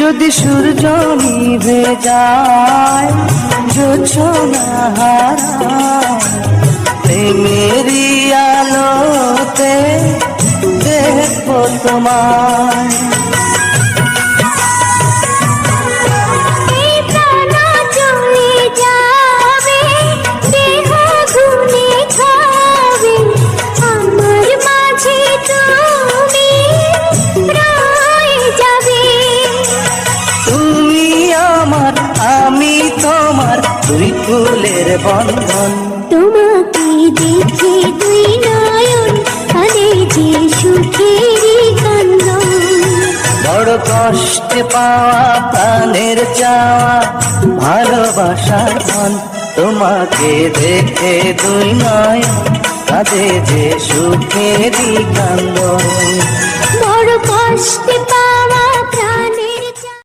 যদি সূর্য নিভে যায় জোছনা হারায়, প্রেমেরই আলোতে দেখবো তোমায়। আমি তোমার দুই ফুলের বন্ধন। তোমাকে দেখে দুই নয়ন কাঁদে যে সুখেরই কান্দন। বড় কষ্টে পাওয়া প্রাণের চাওয়া ভালোবাসার ধন, তোমাকে দেখে দুই নয়ন কাঁদে যে সুখেরই কান্দন। বড় কষ্টে